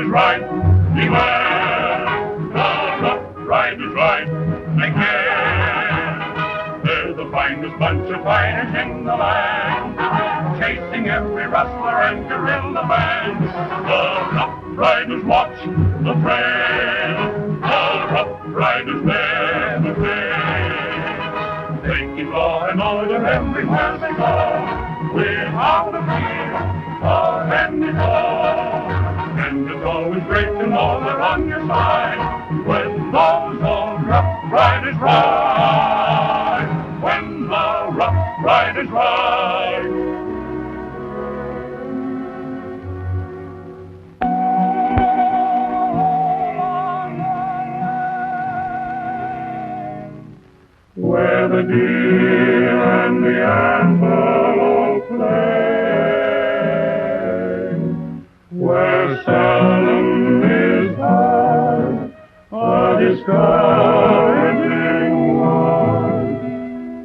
riders ride. Beware, the rough riders ride. They care. They're the finest bunch of fighters in the land, chasing every rustler and guerrilla band. The rough riders watch the trail. The rough riders never fail. They keep law and order everywhere they go, without a fear of any foe. And it's always great to know they're on your side when those old rough riders ride. When the rough riders ride. Where the deer and the antelope play, where seldom is heard a discouraging word,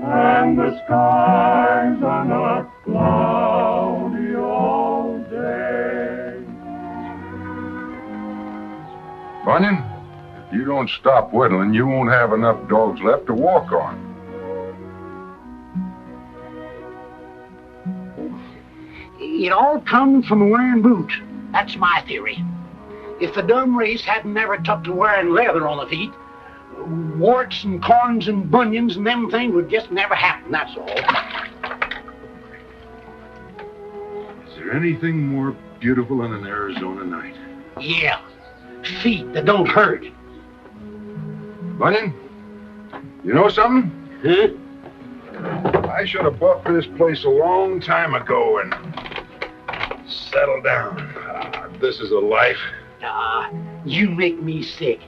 and the skies are not cloudy all day. Bunyan? If you don't stop whittling, you won't have enough dogs left to walk on. It all comes from wearing boots. That's my theory. If the dumb race hadn't never took to wearing leather on the feet, warts and corns and bunions and them things would just never happen, that's all. Is there anything more beautiful than an Arizona night? Yeah, feet that don't hurt. Bunyan, you know something? Huh? I should have bought for this place a long time ago and settled down. This is a life. You make me sick.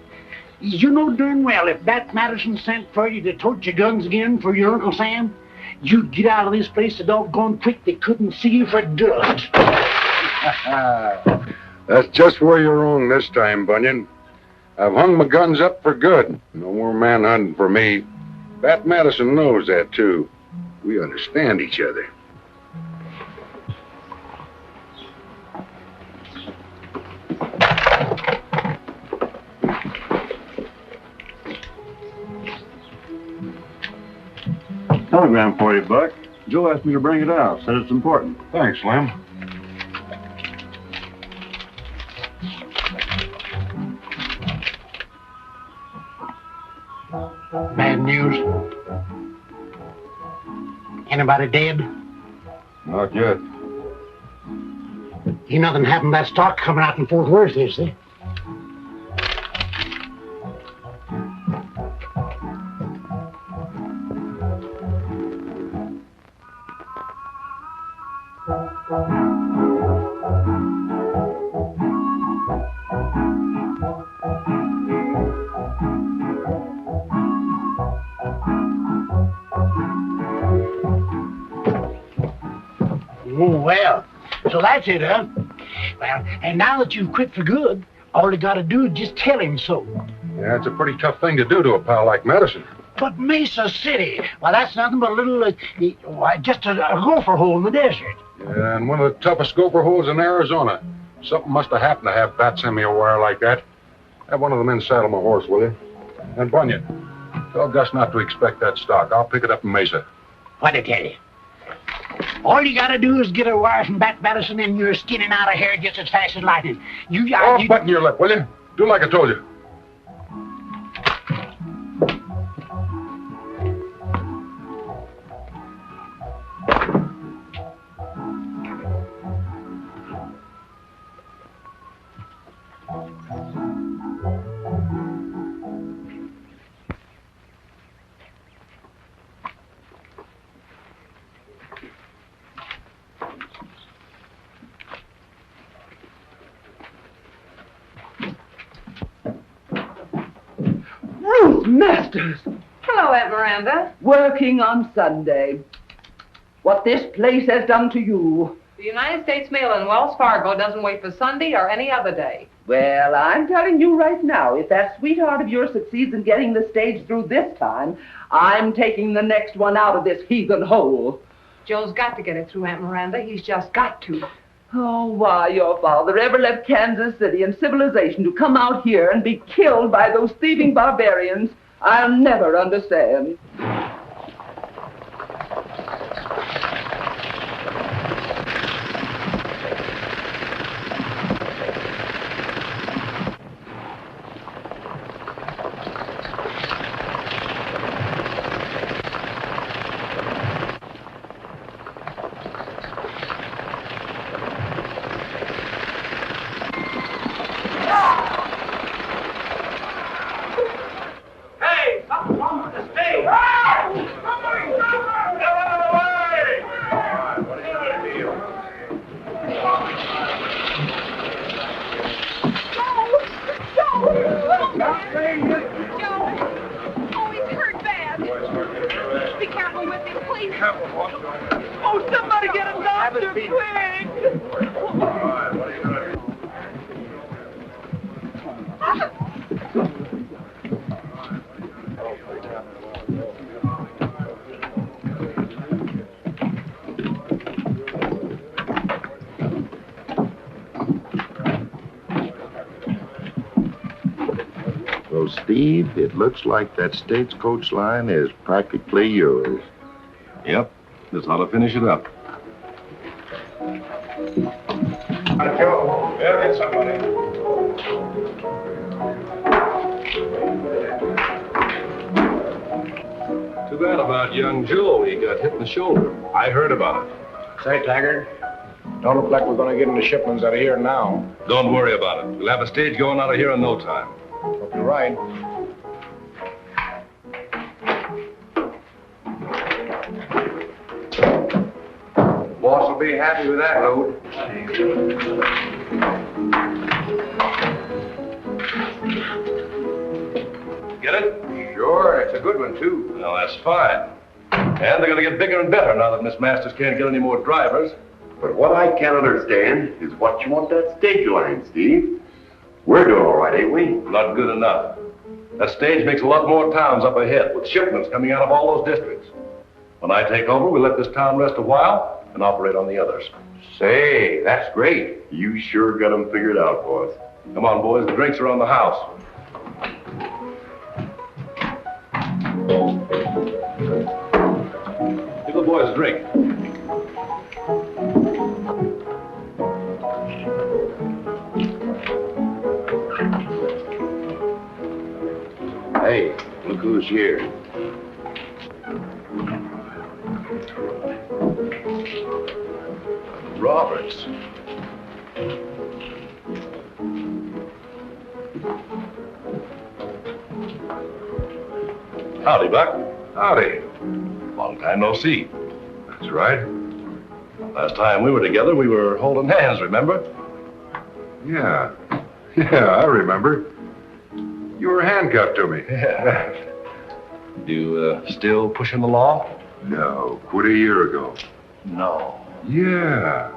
You know darn well if that Madison sent for you to tote your guns again for your Uncle Sam, you'd get out of this place so doggone quick they couldn't see you for dust. That's just where you're wrong this time, Bunyan. I've hung my guns up for good. No more manhunting for me. Bat Madison knows that, too. We understand each other. Telegram for you, Buck. Joe asked me to bring it out. Said it's important. Thanks, Slim. Bad news. Anybody dead? Not yet. Ain't nothing happened to that stock coming out in Fort Worth, is there? Oh, well, so that's it, huh? Well, and now that you've quit for good, all you gotta do is just tell him so. Yeah, it's a pretty tough thing to do to a pal like Madison. But Mesa City, well, that's nothing but a little, just a gopher hole in the desert. Yeah, and one of the toughest gopher holes in Arizona. Something must have happened to have Bat send me a wire like that. Have one of the men saddle my horse, will you? And Bunyan, tell Gus not to expect that stock. I'll pick it up in Mesa. What'd I tell you? All you gotta do is get a wire from Bat Madison and you're skinning out of here just as fast as lightning. Button your lip, will you? Do like I told you. Masters! Hello, Aunt Miranda. Working on Sunday. What this place has done to you. The United States Mail in Wells Fargo doesn't wait for Sunday or any other day. Well, I'm telling you right now, if that sweetheart of yours succeeds in getting the stage through this time, I'm taking the next one out of this heathen hole. Joe's got to get it through, Aunt Miranda. He's just got to. Oh, why your father ever left Kansas City and civilization to come out here and be killed by those thieving barbarians, I'll never understand. So, Steve, it looks like that stagecoach line is practically yours. Yep. Just ought to finish it up. Joe, better get somebody. Too bad about young Joe. He got hit in the shoulder. I heard about it. Say, Taggart, don't look like we're going to get into shipments out of here now. Don't worry about it. We'll have a stage going out of here in no time. Hope you're right. Boss will be happy with that load. Get it? Sure, it's a good one, too. Well, that's fine. And they're going to get bigger and better now that Miss Masters can't get any more drivers. But what I can't understand is what you want that stage line, Steve. We're doing all right, ain't we? Not good enough. That stage makes a lot more towns up ahead, with shipments coming out of all those districts. When I take over, we'll let this town rest a while and operate on the others. Say, that's great. You sure got them figured out, boss. Come on, boys. The drinks are on the house. Give the boys a drink. Hey, look who's here. Roberts. Howdy, Buck. Howdy. Long time no see. That's right. Last time we were together, we were holding hands, remember? Yeah. Yeah, I remember. You were handcuffed to me. Yeah. You still pushing the law? No, quit a year ago. No. Yeah.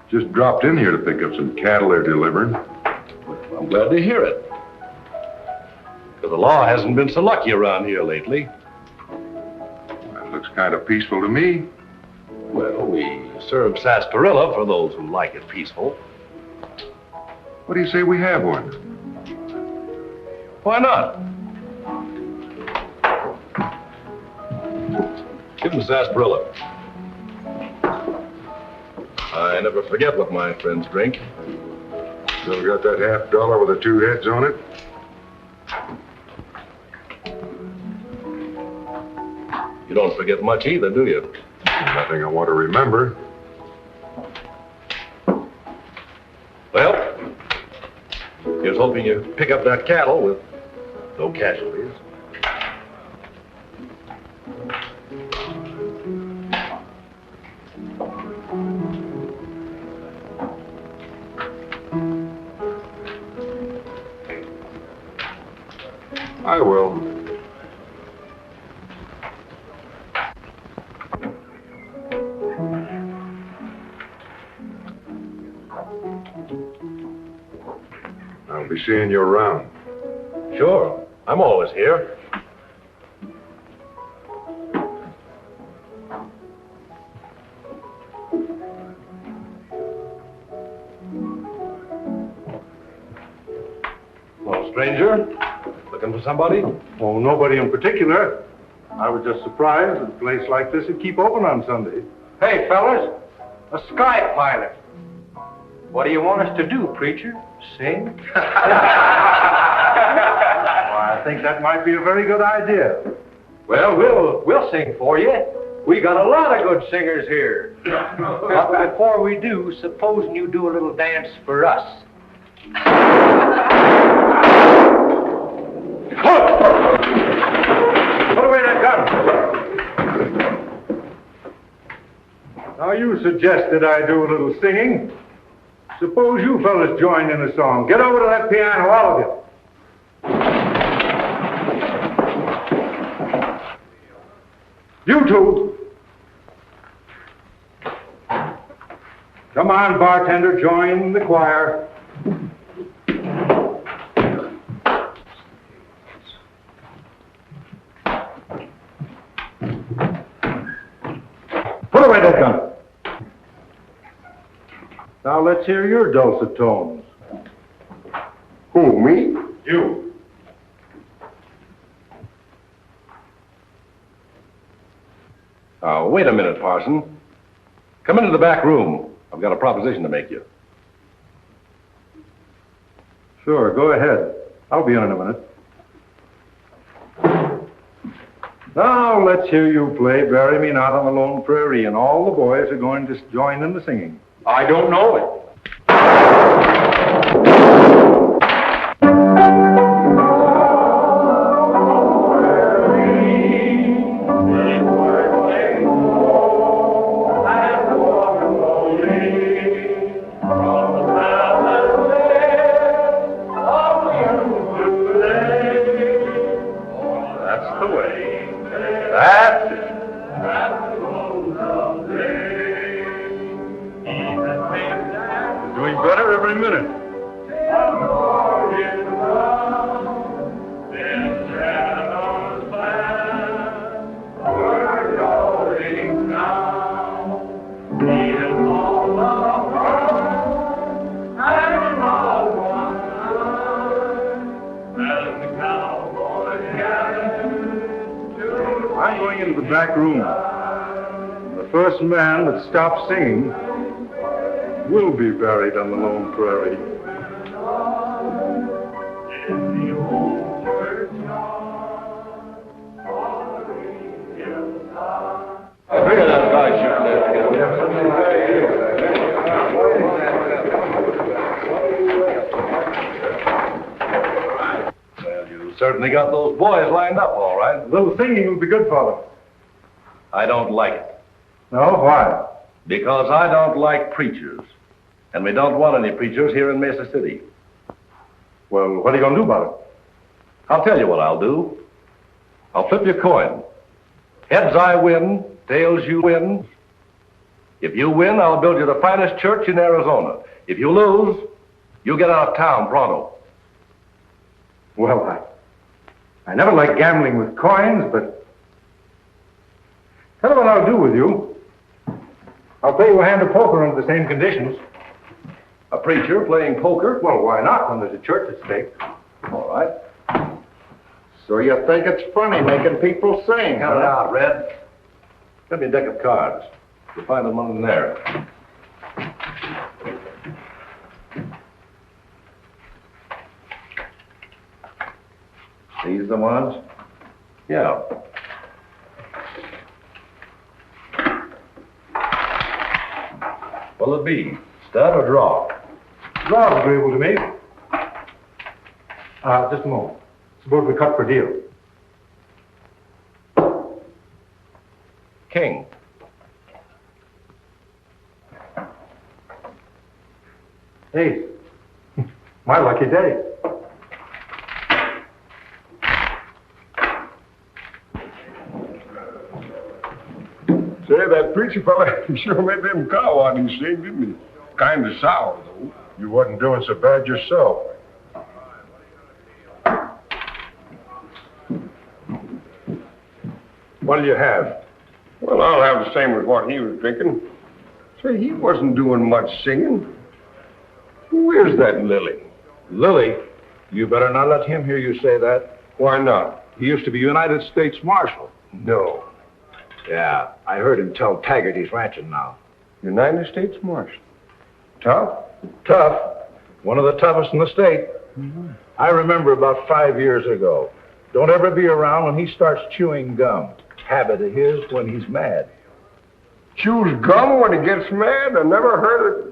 Just dropped in here to pick up some cattle they're delivering. Well, I'm glad to hear it. Because the law hasn't been so lucky around here lately. That looks kind of peaceful to me. Well, we serve sarsaparilla for those who like it peaceful. What do you say we have one? Why not? Give him the sarsaparilla. I never forget what my friends drink. Still got that $50 with the two heads on it? You don't forget much either, do you? Nothing I want to remember. Well, here's hoping you pick up that cattle with no casualties. I will. I'll be seeing you around. Sure. I'm always here. stranger. Looking for somebody? Oh, nobody in particular. I was just surprised that a place like this would keep open on Sunday. Hey, fellas, a sky pilot. What do you want us to do, preacher? Sing? Well, I think that might be a very good idea. Well, we'll sing for you. We got a lot of good singers here. But before we do, suppose you do a little dance for us. Put away that gun. Now, you suggested I do a little singing. Suppose you fellas join in a song. Get over to that piano, all of you. You two. Come on, bartender, join the choir. Put away that gun. Now let's hear your dulcet tones. Who, me? You. Wait a minute, Parson. Come into the back room. I've got a proposition to make you. Sure, go ahead. I'll be in a minute. Now, let's hear you play Bury Me Not on the Lone Prairie, and all the boys are going to join in the singing. I don't know it. Man that stops singing will be buried on the lone prairie. Look at that guy shooting there. Well, you certainly got those boys lined up all right. A little singing will be good for them. I don't like it. No, why? Because I don't like preachers. And we don't want any preachers here in Mesa City. Well, what are you going to do about it? I'll tell you what I'll do. I'll flip your coin. Heads I win, tails you win. If you win, I'll build you the finest church in Arizona. If you lose, you get out of town pronto. Well, I never liked gambling with coins, but tell you what I'll do with you. I'll play you a hand of poker under the same conditions. A preacher playing poker? Well, why not when there's a church at stake? All right. So you think it's funny making people sing, Cut it out, Red. Get me a deck of cards. You'll find them in there. These the ones? Yeah. What'll it be? Stud or draw? Draw's agreeable to me. Just a moment. Suppose we cut for deal. King. Ace. My lucky day. Say, that preacher fella sure made them cow out he sing, didn't he? Kind of sour, though. You wasn't doing so bad yourself. What'll you have? Well, I'll have the same as what he was drinking. Say, he wasn't doing much singing. Where's that Lily? Lily? You better not let him hear you say that. Why not? He used to be United States Marshal. No. Yeah, I heard him tell Taggart he's ranching now. United States Marshal. Tough? Tough. One of the toughest in the state. Mm-hmm. I remember about 5 years ago. Don't ever be around when he starts chewing gum. Habit of his when he's mad. Chews gum when he gets mad? I never heard of...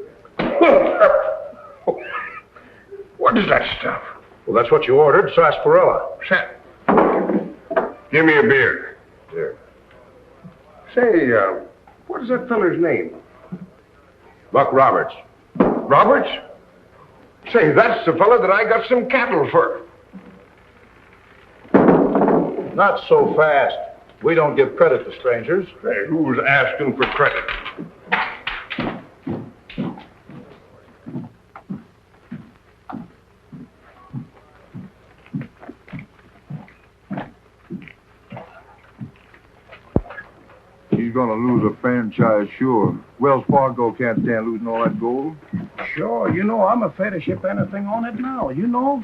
What is that stuff? Well, that's what you ordered, sarsaparilla. Give me a beer. Here. Say, what is that feller's name? Buck Roberts. Roberts? Say, that's the fella that I got some cattle for. Not so fast. We don't give credit to strangers. Hey, who's asking for credit? He's gonna lose a franchise, sure. Wells Fargo can't stand losing all that gold. Sure, you know, I'm afraid to ship anything on it now, you know.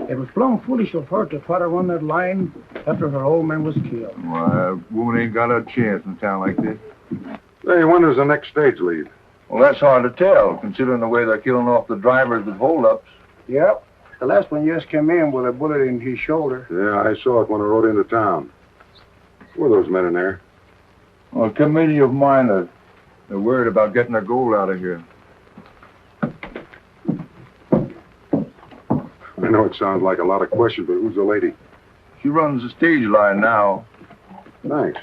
It was plumb foolish of her to try to run that line after her old man was killed. Why, that woman ain't got a chance in a town like this. Hey, when does the next stage leave? Well, that's hard to tell, considering the way they're killing off the drivers with holdups. Yep. The last one just came in with a bullet in his shoulder. Yeah, I saw it when I rode into town. Who are those men in there? Well, a committee of miners. They're worried about getting their gold out of here. I know it sounds like a lot of questions, but who's the lady? She runs the stage line now. Thanks.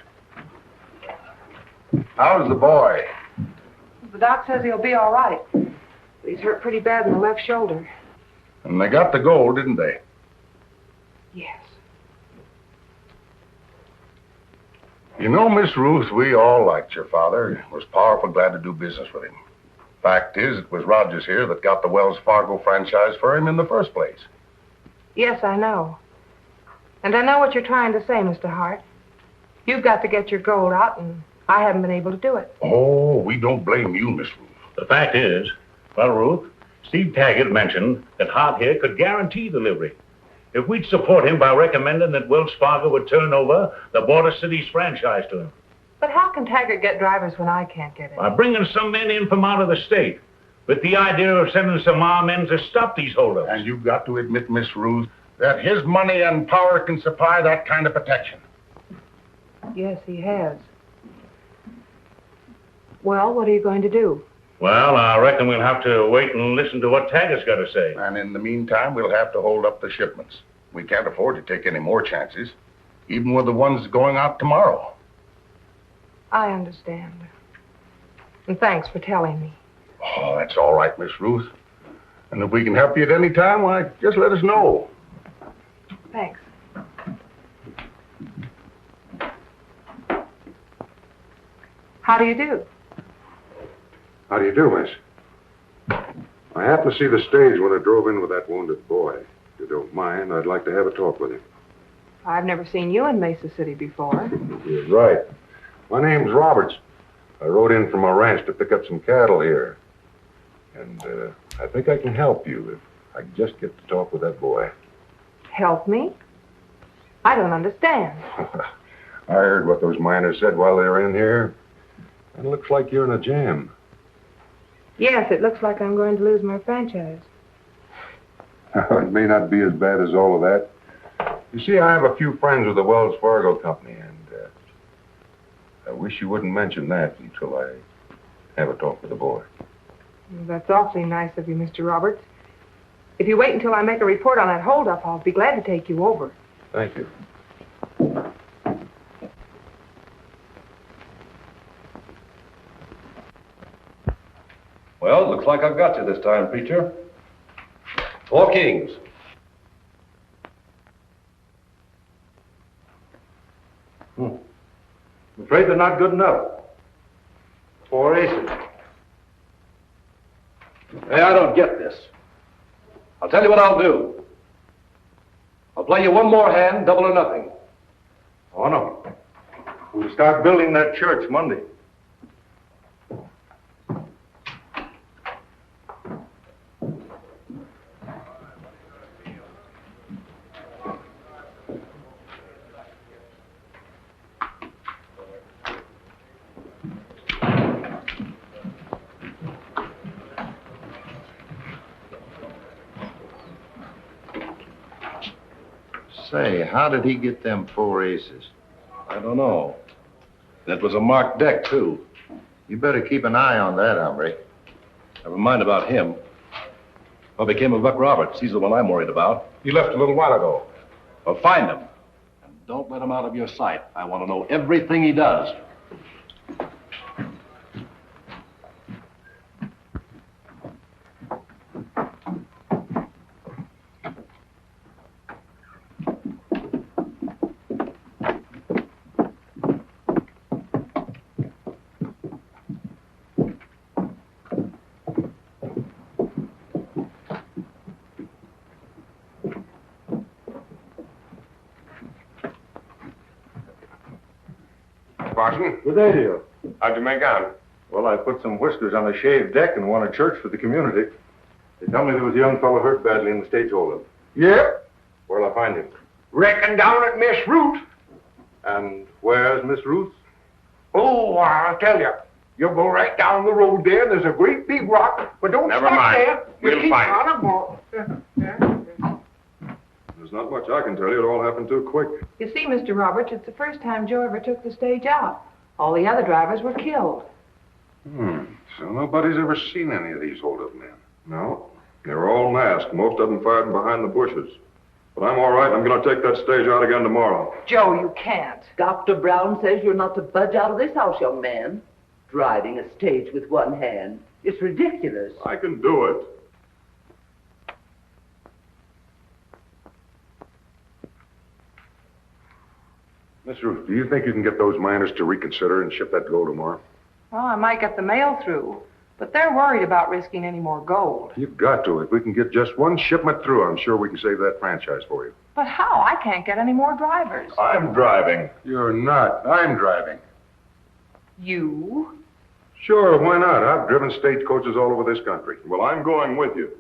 How's the boy? The doc says he'll be all right. But he's hurt pretty bad in the left shoulder. And they got the gold, didn't they? Yes. You know, Miss Ruth, we all liked your father. Was powerful glad to do business with him. Fact is, it was Rogers here that got the Wells Fargo franchise for him in the first place. Yes, I know. And I know what you're trying to say, Mr. Hart. You've got to get your gold out, and I haven't been able to do it. Oh, we don't blame you, Miss Ruth. The fact is, well, Ruth, Steve Taggart mentioned that Hart here could guarantee delivery. If we'd support him by recommending that Wells Fargo would turn over the Border Cities franchise to him. But how can Taggart get drivers when I can't get it? By bringing some men in from out of the state, with the idea of sending some armed men to stop these holdups. And you've got to admit, Miss Ruth, that his money and power can supply that kind of protection. Yes, he has. Well, what are you going to do? Well, I reckon we'll have to wait and listen to what Taggart's got to say. And in the meantime, we'll have to hold up the shipments. We can't afford to take any more chances, even with the ones going out tomorrow. I understand. And thanks for telling me. Oh, that's all right, Miss Ruth. And if we can help you at any time, why, just let us know. Thanks. How do you do? How do you do, miss? I happened to see the stage when I drove in with that wounded boy. If you don't mind, I'd like to have a talk with him. I've never seen you in Mesa City before. You're right. My name's Roberts. I rode in from my ranch to pick up some cattle here. And I think I can help you if I can just get to talk with that boy. Help me? I don't understand. I heard what those miners said while they were in here. And it looks like you're in a jam. Yes, it looks like I'm going to lose my franchise. It may not be as bad as all of that. You see, I have a few friends with the Wells Fargo company, and I wish you wouldn't mention that until I have a talk with the boy. That's awfully nice of you, Mr. Roberts. If you wait until I make a report on that holdup, I'll be glad to take you over. Thank you. Well, looks like I've got you this time, preacher. 4 kings. I'm afraid they're not good enough. 4 aces. Hey, I don't get this. I'll tell you what I'll do. I'll play you one more hand, double or nothing. Oh, no. We'll start building that church Monday. Say, how did he get them 4 aces? I don't know. And it was a marked deck, too. You better keep an eye on that, hombre. Never mind about him. What became of Buck Roberts? He's the one I'm worried about. He left a little while ago. Well, find him. And don't let him out of your sight. I want to know everything he does. Parson? Good day to you. How'd you make out? Well, I put some whiskers on a shaved deck and won a church for the community. They tell me there was a young fellow hurt badly in the stage hold-up. Yep. Where'll I find him? Reckon down at Miss Ruth. And where's Miss Ruth? Oh, I'll tell you. You go right down the road there. There's a great big rock, but don't Never stop mind. there. We'll keep find on a ball. There's not much I can tell you. It all happened too quick. You see, Mr. Roberts, it's the first time Joe ever took the stage out. All the other drivers were killed. So nobody's ever seen any of these hold-up men? No. They're all masked. Most of them fired behind the bushes. But I'm all right. I'm going to take that stage out again tomorrow. Joe, you can't. Dr. Brown says you're not to budge out of this house, young man. Driving a stage with one hand. It's ridiculous. I can do it. Miss Ruth, do you think you can get those miners to reconsider and ship that gold tomorrow? Well, I might get the mail through, but they're worried about risking any more gold. You've got to. If we can get just one shipment through, I'm sure we can save that franchise for you. But how? I can't get any more drivers. I'm driving. You're not. I'm driving. You? Sure, why not? I've driven stagecoaches all over this country. Well, I'm going with you.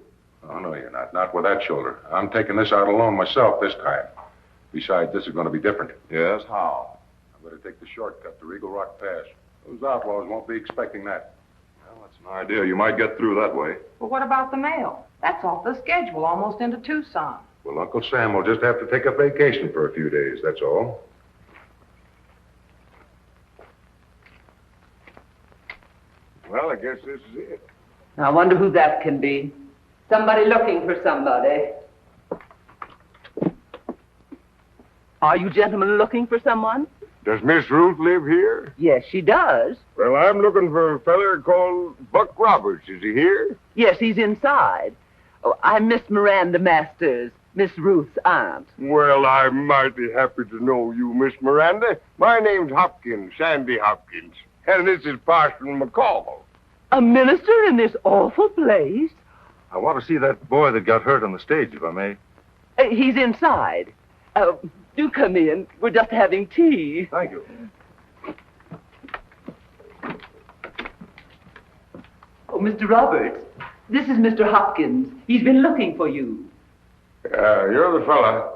Oh, no, you're not. Not with that shoulder. I'm taking this out alone myself this time. Besides, this is going to be different. Yes, how? I better take the shortcut to Regal Rock Pass. Those outlaws won't be expecting that. Well, that's an idea. You might get through that way. But what about the mail? That's off the schedule, almost into Tucson. Well, Uncle Sam will just have to take a vacation for a few days, that's all. Well, I guess this is it. I wonder who that can be. Somebody looking for somebody. Are you gentlemen looking for someone? Does Miss Ruth live here? Yes, she does. Well, I'm looking for a feller called Buck Roberts. Is he here? Yes, he's inside. Oh, I'm Miss Miranda Masters, Miss Ruth's aunt. Well, I'm mighty happy to know you, Miss Miranda. My name's Hopkins, Sandy Hopkins. And this is Parson McCoy. A minister in this awful place? I want to see that boy that got hurt on the stage, if I may. He's inside. Do come in. We're just having tea. Thank you. Oh, Mr. Roberts, this is Mr. Hopkins. He's been looking for you. You're the fella.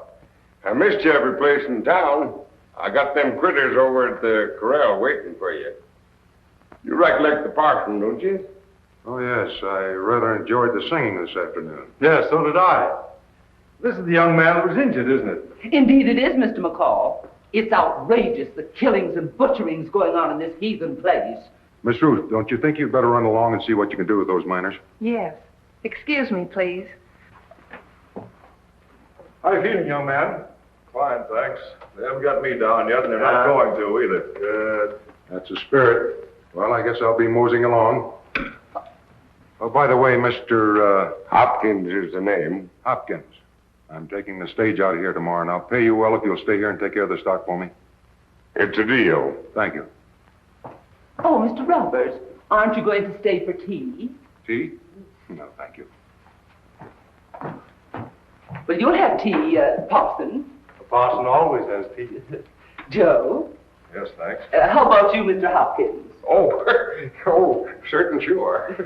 I missed you every place in town. I got them critters over at the corral waiting for you. You recollect the parson, don't you? Oh, yes. I rather enjoyed the singing this afternoon. Yes, so did I. This is the young man who was injured, isn't it? Indeed it is, Mr. McCall. It's outrageous, the killings and butcherings going on in this heathen place. Miss Ruth, don't you think you'd better run along and see what you can do with those miners? Yes. Excuse me, please. How are you feeling, young man? Fine, thanks. They haven't got me down yet, and they're not going to either. Good. That's the spirit. Well, I guess I'll be moseying along. Oh, by the way, Mr. Hopkins is the name. Hopkins. I'm taking the stage out of here tomorrow, and I'll pay you well if you'll stay here and take care of the stock for me. It's a deal. Thank you. Oh, Mr. Roberts, aren't you going to stay for tea? Tea? No, thank you. Well, you'll have tea, Parson. The parson always has tea. Joe? Yes, thanks. How about you, Mr. Hopkins? Oh, certain sure.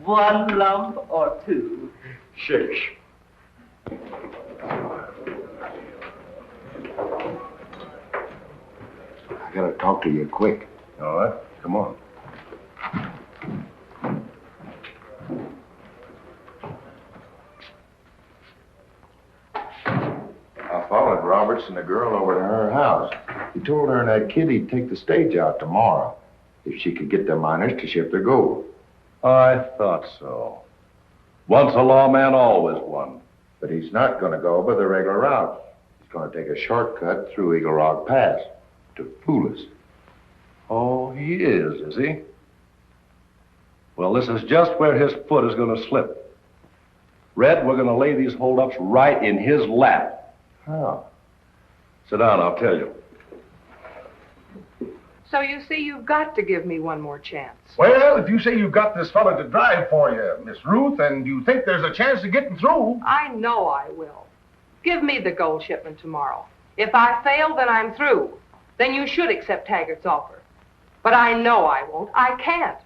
One lump or two? Shish. I gotta talk to you quick. All right, come on. I'll follow and the girl over to her house. He told her and that kid he'd take the stage out tomorrow if she could get the miners to ship their gold. I thought so. Once a lawman, always one. But he's not going to go by the regular route. He's going to take a shortcut through Eagle Rock Pass to fool us. Oh, he is he? Well, this is just where his foot is going to slip. Red, we're going to lay these holdups right in his lap. How? Sit down, I'll tell you. So you see, you've got to give me one more chance. Well, if you say you've got this fella to drive for you, Miss Ruth, and you think there's a chance of getting through... I know I will. Give me the gold shipment tomorrow. If I fail, then I'm through. Then you should accept Taggart's offer. But I know I won't. I can't.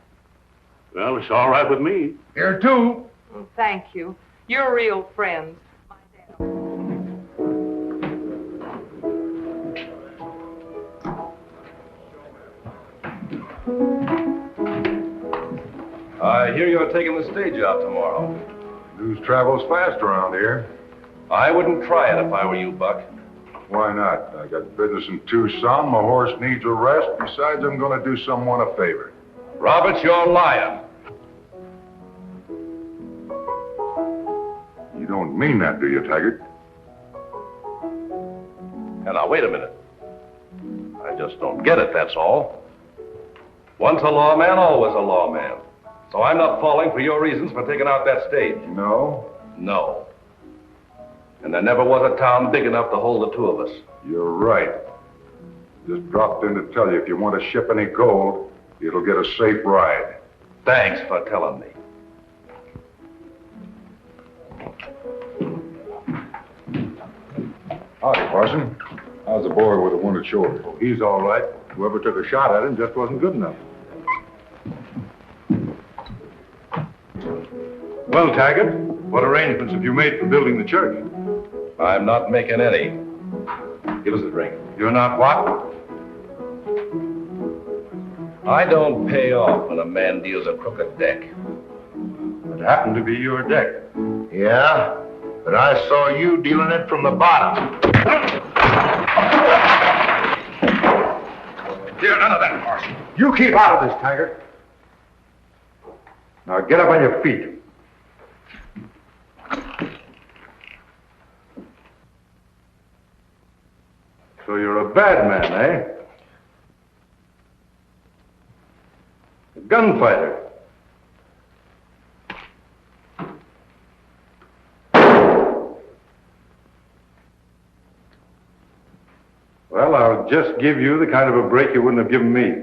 Well, it's all right with me. Here, too. Thank you. You're real friends. I hear you're taking the stage out tomorrow. News travels fast around here. I wouldn't try it if I were you, Buck. Why not? I got business in Tucson. My horse needs a rest. Besides, I'm going to do someone a favor. Roberts, you're lying. You don't mean that, do you, Taggart? And now, wait a minute. I just don't get it, that's all. Once a lawman, always a lawman. So I'm not falling for your reasons for taking out that stage. No? No. And there never was a town big enough to hold the two of us. You're right. Just dropped in to tell you if you want to ship any gold, it'll get a safe ride. Thanks for telling me. Howdy, Parson. How's the boy with the wounded shoulder? Oh, he's all right. Whoever took a shot at him just wasn't good enough. Well, Taggart, what arrangements have you made for building the church? I'm not making any. Give us a drink. You're not what? I don't pay off when a man deals a crooked deck. It happened to be your deck. Yeah, but I saw you dealing it from the bottom. Here, none of that, Parson. You keep out of this, Taggart. Now get up on your feet. So you're a bad man, eh? A gunfighter. Well, I'll just give you the kind of a break you wouldn't have given me.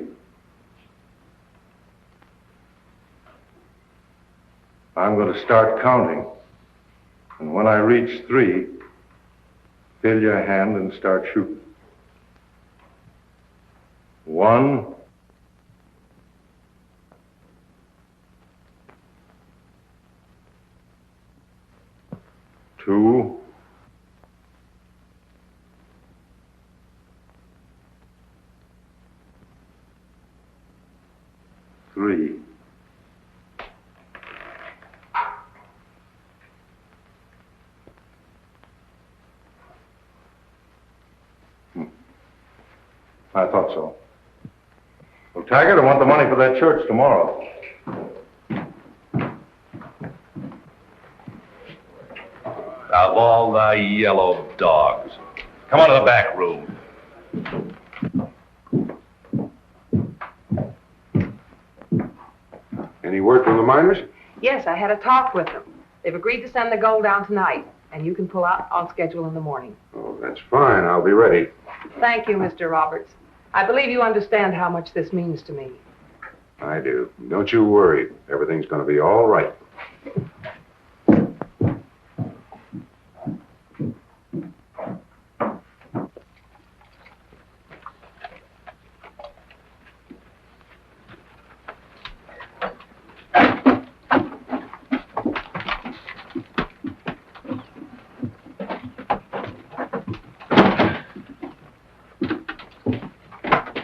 I'm going to start counting. And when I reach 3, fill your hand and start shooting. 1, 2, 3. I thought so. Well, Taggart, I want the money for that church tomorrow. Of all the yellow dogs. Come on to the back room. Any word from the miners? Yes, I had a talk with them. They've agreed to send the gold down tonight, and you can pull out on schedule in the morning. Oh, that's fine. I'll be ready. Thank you, Mr. Roberts. I believe you understand how much this means to me. I do. Don't you worry. Everything's going to be all right.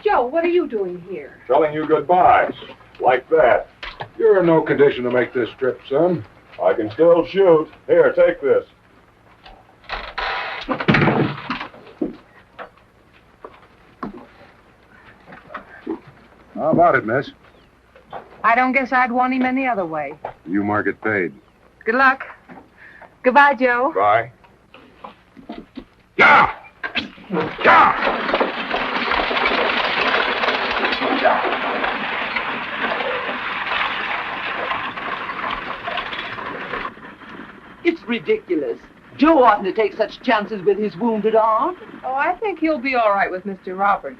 Joe, what are you doing here? Telling you goodbyes. Like that. You're in no condition to make this trip, son. I can still shoot. Here, take this. How about it, miss? I don't guess I'd want him any other way. You market paid. Good luck. Goodbye, Joe. Bye. Yeah! Yeah! It's ridiculous. Joe oughtn't to take such chances with his wounded arm. Oh, I think he'll be all right with Mr. Roberts.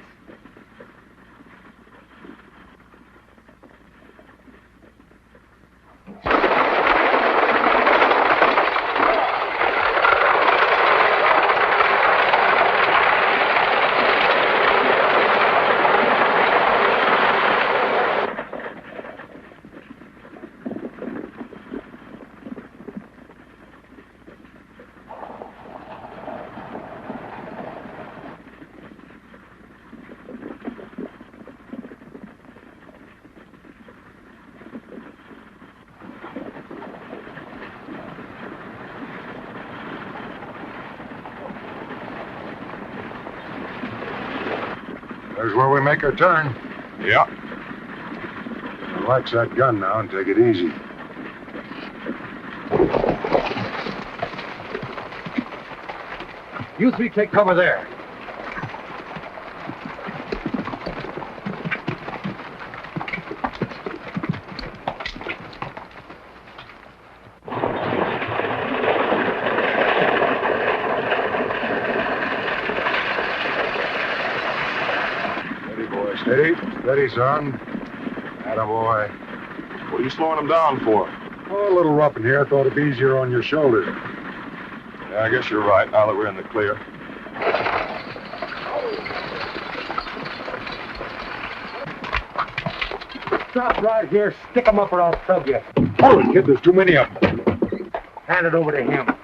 There's where we make our turn. Yeah. Relax that gun now and take it easy. You three take cover there. Steady, steady, son. Attaboy. What are you slowing him down for? Oh, a little rough in here. I thought it'd be easier on your shoulder. Yeah, I guess you're right, now that we're in the clear. Stop right here. Stick 'em up or I'll sub you. Hold it, kid. There's too many of them. Hand it over to him.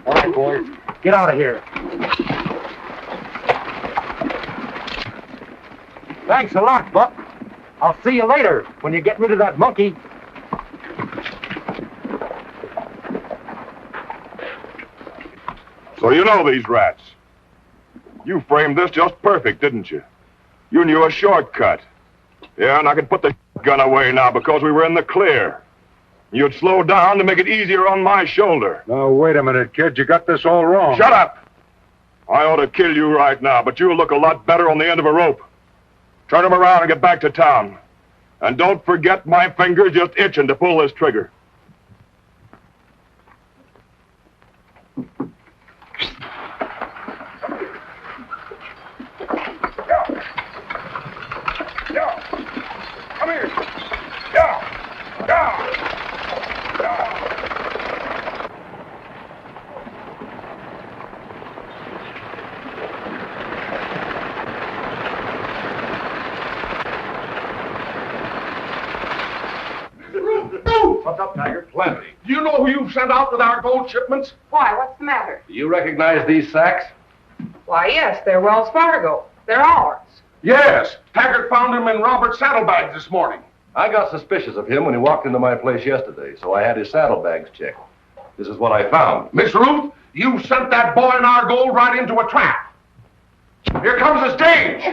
All right, boys. Get out of here. Thanks a lot, Buck. I'll see you later when you get rid of that monkey. So you know these rats. You framed this just perfect, didn't you? You knew a shortcut. Yeah, and I could put the gun away now because we were in the clear. You'd slow down to make it easier on my shoulder. Now, wait a minute, kid. You got this all wrong. Shut up! I ought to kill you right now, but you'll look a lot better on the end of a rope. Turn him around and get back to town. And don't forget my finger's just itching to pull this trigger. Come here. What's up, Tiger? Plenty. Do you know who you've sent out with our gold shipments? Why, what's the matter? Do you recognize these sacks? Why, yes, they're Wells Fargo. They're ours. Yes. Taggart found them in Robert's saddlebags this morning. I got suspicious of him when he walked into my place yesterday, so I had his saddlebags checked. This is what I found. Miss Ruth, you sent that boy and our gold right into a trap. Here comes the stage.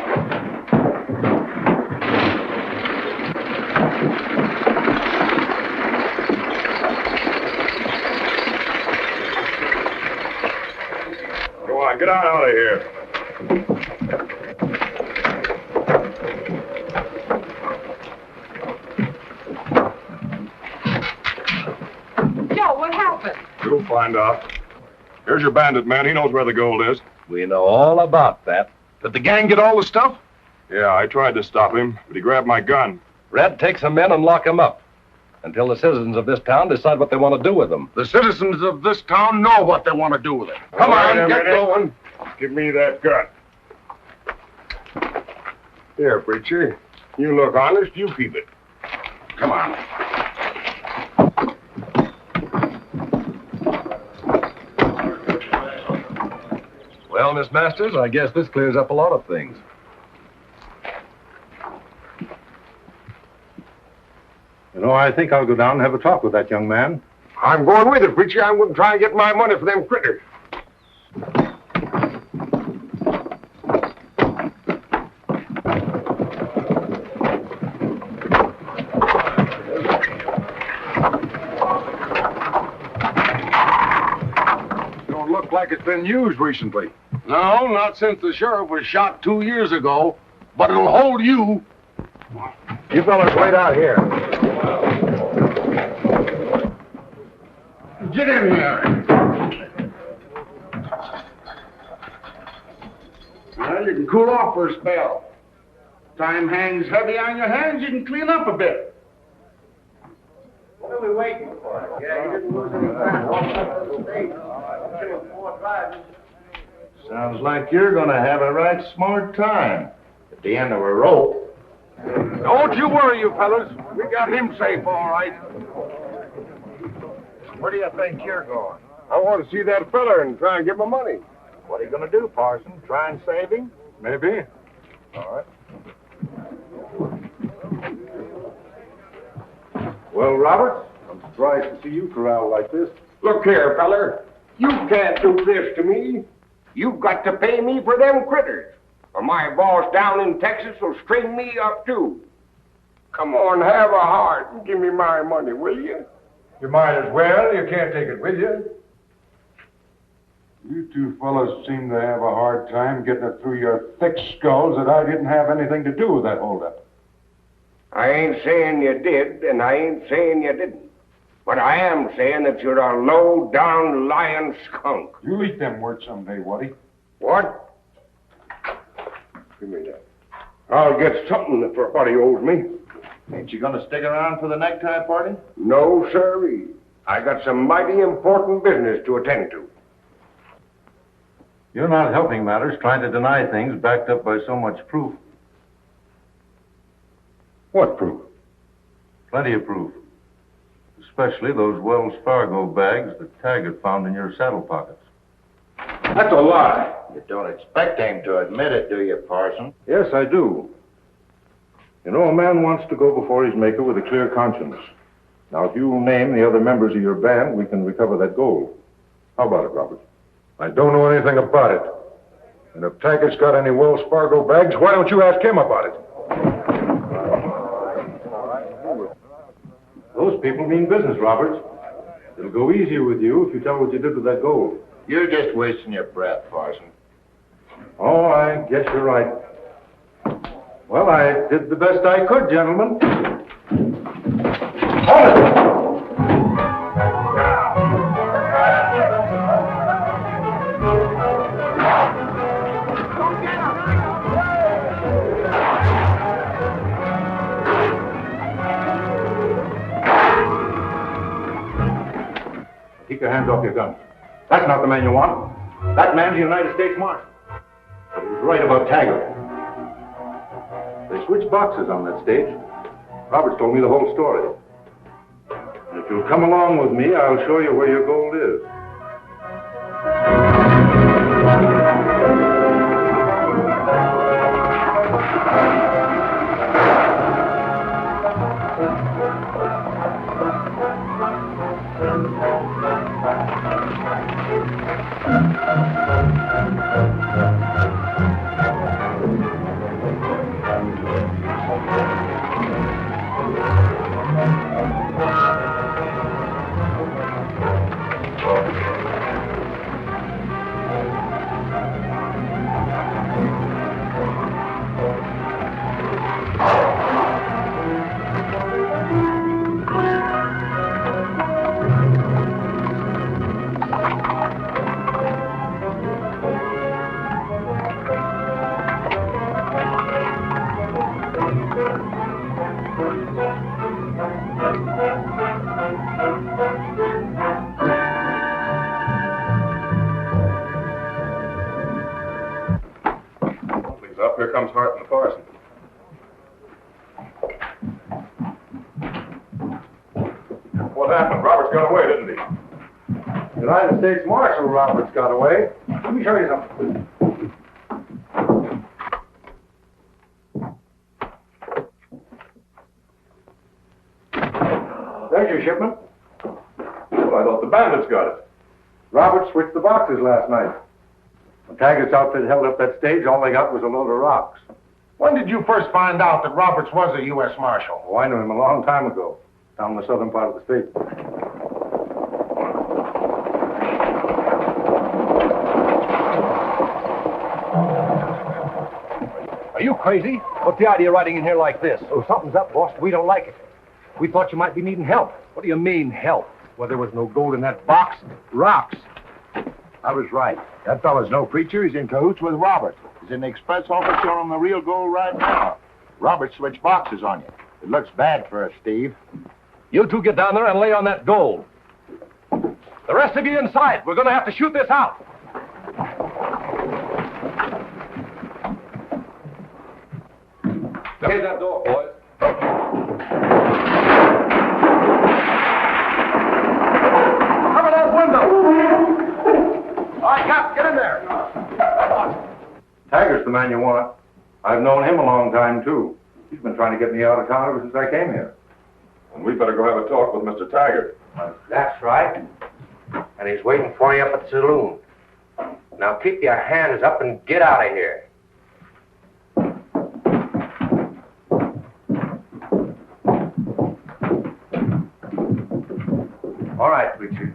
Go on, get on out of here. Joe, what happened? You'll find out. Here's your bandit man. He knows where the gold is. We know all about that. Did the gang get all the stuff? Yeah, I tried to stop him, but he grabbed my gun. Red, take some men and lock them up until the citizens of this town decide what they want to do with them. The citizens of this town know what they want to do with it. Come Wait a on, get minute. going. Give me that gun. Here, preacher. You look honest. You keep it. Come on. Well, Miss Masters, I guess this clears up a lot of things. You know, I think I'll go down and have a talk with that young man. I'm going with it, preacher. I'm going to try and get my money for them critters. it's been used recently. No, not since the sheriff was shot 2 years ago. But it'll hold you. You fellas wait out here. Get in here. Well, you can cool off for a spell. Time hangs heavy on your hands, you can clean up a bit. What are we waiting for? Yeah, you didn't lose any time. Sounds like you're gonna have a right smart time. At the end of a rope. Don't you worry, you fellas. We got him safe, all right. Where do you think you're going? I want to see that fella and try and get my money. What are you gonna do, Parson? Try and save him? Maybe. All right. Well, Robert, I'm surprised to see you corralled like this. Look here, feller. You can't do this to me. You've got to pay me for them critters, or my boss down in Texas will string me up, too. Come on, have a heart and give me my money, will you? You might as well. You can't take it with you. You two fellas seem to have a hard time getting it through your thick skulls that I didn't have anything to do with that holdup. I ain't saying you did, and I ain't saying you didn't. But I am saying that you're a low-down lying skunk. You'll eat them words someday, Waddy. What? Give me that. I'll get something for what he owes me. Ain't you gonna stick around for the necktie party? No, sirree. I got some mighty important business to attend to. You're not helping matters, trying to deny things backed up by so much proof. What proof? Plenty of proof. Especially those Wells Fargo bags that Taggart found in your saddle pockets. That's a lie. You don't expect him to admit it, do you, Parson? Yes, I do. You know, a man wants to go before his maker with a clear conscience. Now, if you'll name the other members of your band, we can recover that gold. How about it, Robert? I don't know anything about it. And if Taggart's got any Wells Fargo bags, why don't you ask him about it? Those people mean business, Robert. It'll go easier with you if you tell what you did with that gold. You're just wasting your breath, Parson. Oh, I guess you're right. Well, I did the best I could, gentlemen. Hold it! Keep your hands off your gun. That's not the man you want. That man's the United States Marshal. But he was right about Taggart. They switched boxes on that stage. Roberts told me the whole story. And if you'll come along with me, I'll show you where your gold is. Up here comes Hart and the Parson. What happened? Roberts got away, didn't he? United States Marshal Roberts got away. Let me show you something. There's your shipment. Well, I thought the bandits got it. Roberts switched the boxes last night. When Taggart's outfit held up that stage, all they got was a load of rocks. When did you first find out that Roberts was a U.S. Marshal? Oh, I knew him a long time ago, down in the southern part of the state. Are you crazy? What's the idea of riding in here like this? Oh, something's up, boss. We don't like it. We thought you might be needing help. What do you mean, help? Well, there was no gold in that box. Rocks. I was right. That fella's no preacher. He's in cahoots with Robert. He's in the express office showing him the real gold right now. Robert switched boxes on you. It looks bad for us, Steve. You two get down there and lay on that gold. The rest of you inside. We're going to have to shoot this out. Close that door, boys. Cover that window. All right, Cap, get in there. Taggart's the man you want. I've known him a long time, too. He's been trying to get me out of town ever since I came here. And we better go have a talk with Mr. Taggart. That's right. And he's waiting for you up at the saloon. Now keep your hands up and get out of here. All right, preacher.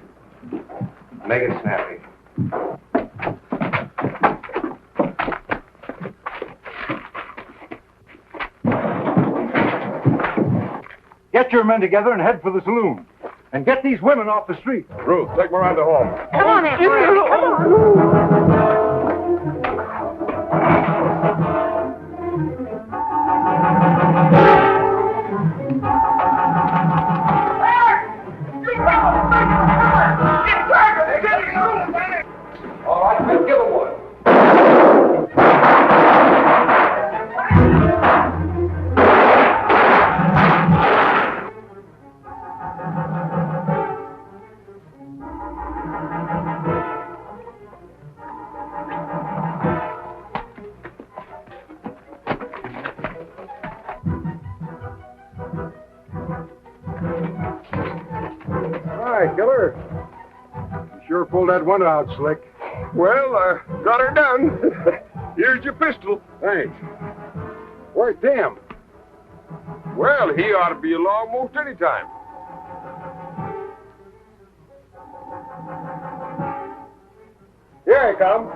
Make it snappy. Get your men together and head for the saloon. And get these women off the street. Ruth, take Miranda home. Come on, Aunt Miranda. Come on. All right, we'll give them one. Hi, killer. You sure pulled that one out slick. Well, got her done. Here's your pistol. Thanks. Where's Tim? Well, he ought to be along most any time. Here he comes.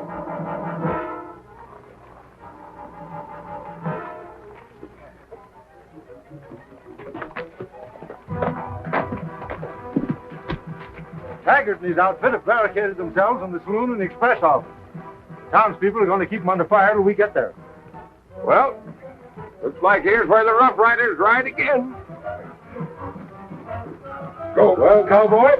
Taggart and his outfit have barricaded themselves in the saloon and the express office. Townspeople are going to keep them under fire till we get there. Well, looks like here's where the Rough Riders ride again. Go well, cowboy.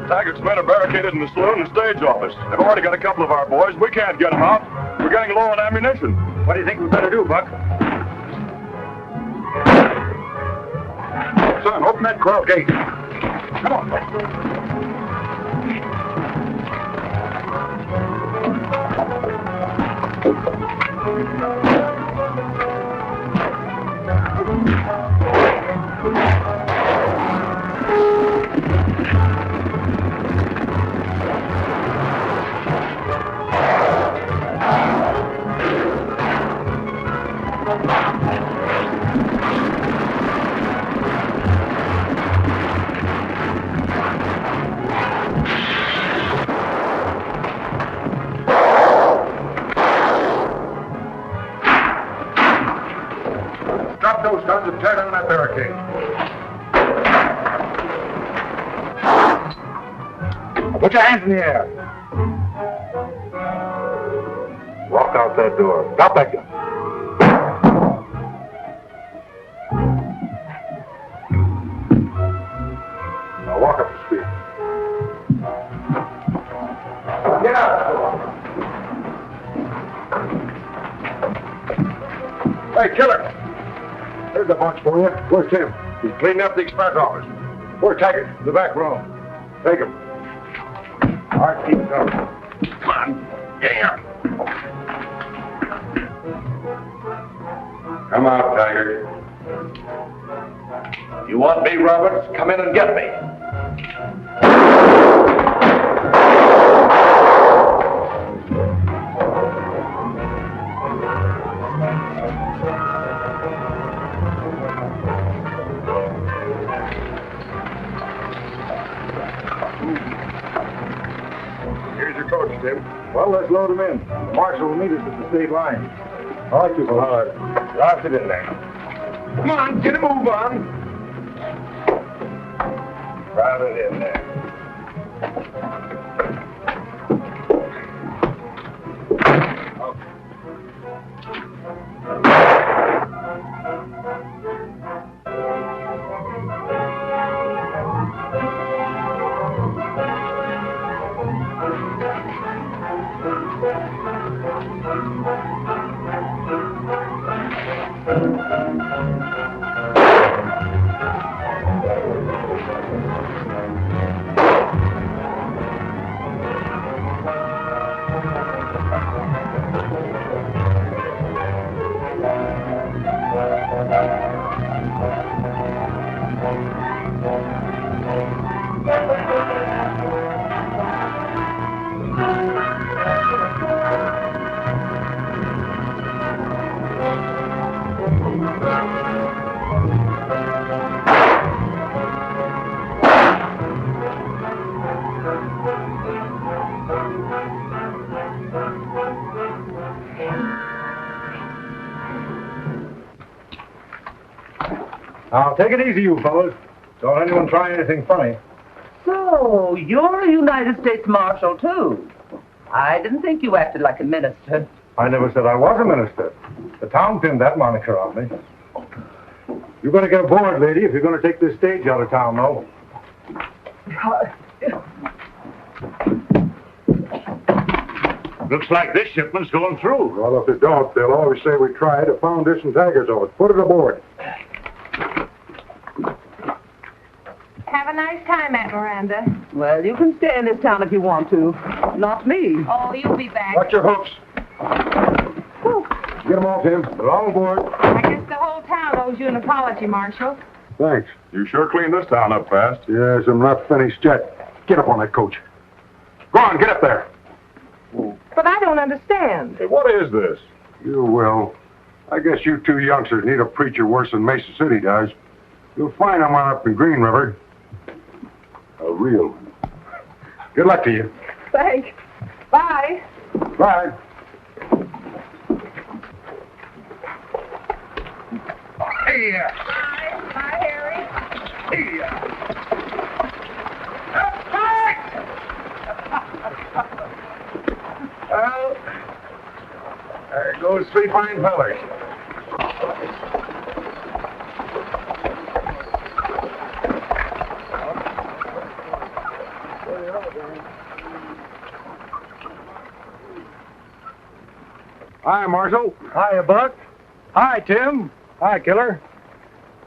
Taggart's men are barricaded in the saloon and stage office. They've already got a couple of our boys. We can't get them out. We're getting low on ammunition. What do you think we better do, Buck? Son, open that corral gate. Come on, Buck. Drop those guns and tear down that barricade. Put your hands in the air. Walk out that door. Drop that gun. Now walk up the street. Get out. Hey, killer! There's a bunch for you. Where's Tim? He's cleaning up the express office. Where's Taggart? The back room. Take him. All right, keep it going. Come on. Get here. Come out, Taggart. You want me, Roberts? Come in and get me. Tim. Well, let's load him in. The marshal will meet us at the state line. All right, you folks. All right. Drive it in there. Come on, get a move on. Drive it in there. Now, take it easy, you fellas. Don't anyone try anything funny. So, you're a United States Marshal, too. I didn't think you acted like a minister. I never said I was a minister. The town pinned that moniker on me. You're going to get aboard, lady, if you're going to take this stage out of town, though. Looks like this shipment's going through. Well, if it don't, they'll always say we tried to found this and Taggart's of it. Put it aboard. Have a nice time, Aunt Miranda. Well, you can stay in this town if you want to. Not me. Oh, you'll be back. Watch your hooks. Get them all, Tim. They're all aboard. I guess the whole town owes you an apology, Marshal. Thanks. You sure cleaned this town up fast. Yes, I'm not finished yet. Get up on that coach. Go on, get up there. But I don't understand. Hey, what is this? You will. I guess you two youngsters need a preacher worse than Mesa City does. You'll find I'm on up in Green River. A real one. Good luck to you. Thanks. Bye. Bye. Hey, Bye. Bye, Harry. hey. Well, there goes three fine fellers. Hi, Marshal. Hiya, Buck. Hi, Tim. Hi, Killer.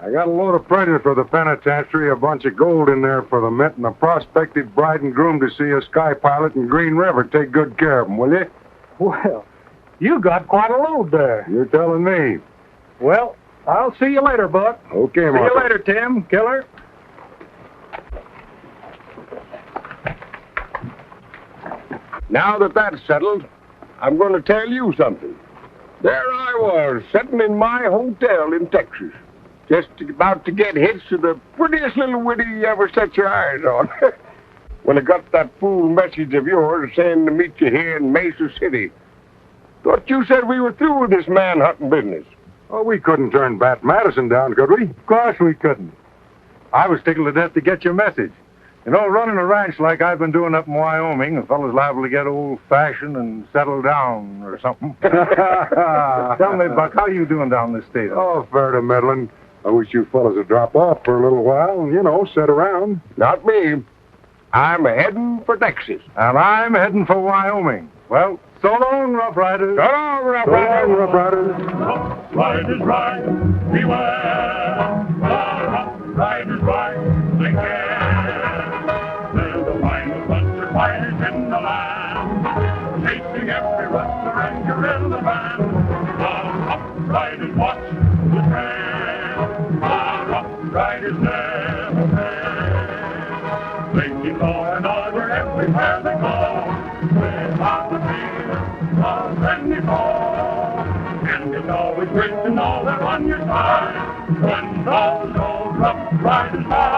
I got a load of presents for the penitentiary, a bunch of gold in there for the Met, and a prospective bride and groom to see a sky pilot in Green River. Take good care of them, will you? Well, you got quite a load there. You're telling me. Well, I'll see you later, Buck. Okay, See Marshal. you later, Tim. Killer. Now that that's settled, I'm going to tell you something. There I was, sitting in my hotel in Texas, just about to get hitched to the prettiest little widdy you ever set your eyes on. When I got that fool message of yours saying to meet you here in Mesa City. Thought you said we were through with this man-hunting business. Oh, we couldn't turn Bat Madison down, could we? Of course we couldn't. I was tickled to death to get your message. You know, running a ranch like I've been doing up in Wyoming, a fellow's liable to get old-fashioned and settle down or something. Tell me, Buck, how you doing down this state? Oh, fair to meddling. I wish you fellas would drop off for a little while and, sit around. Not me. I'm heading for Texas. And I'm heading for Wyoming. Well, so long, Rough Riders. So long, Rough So Riders. long, Rough Riders. Rough Riders ride, beware. The Rough Riders ride, they care. They're the finest bunch of fighters in the land, chasing every rustler and guerrilla band. The Rough Riders watch the trail. The Rough Riders never fail. They keep law and order everywhere they go, without the fear of any foe. And it's always great to know they're on your side when those old Rough Riders ride.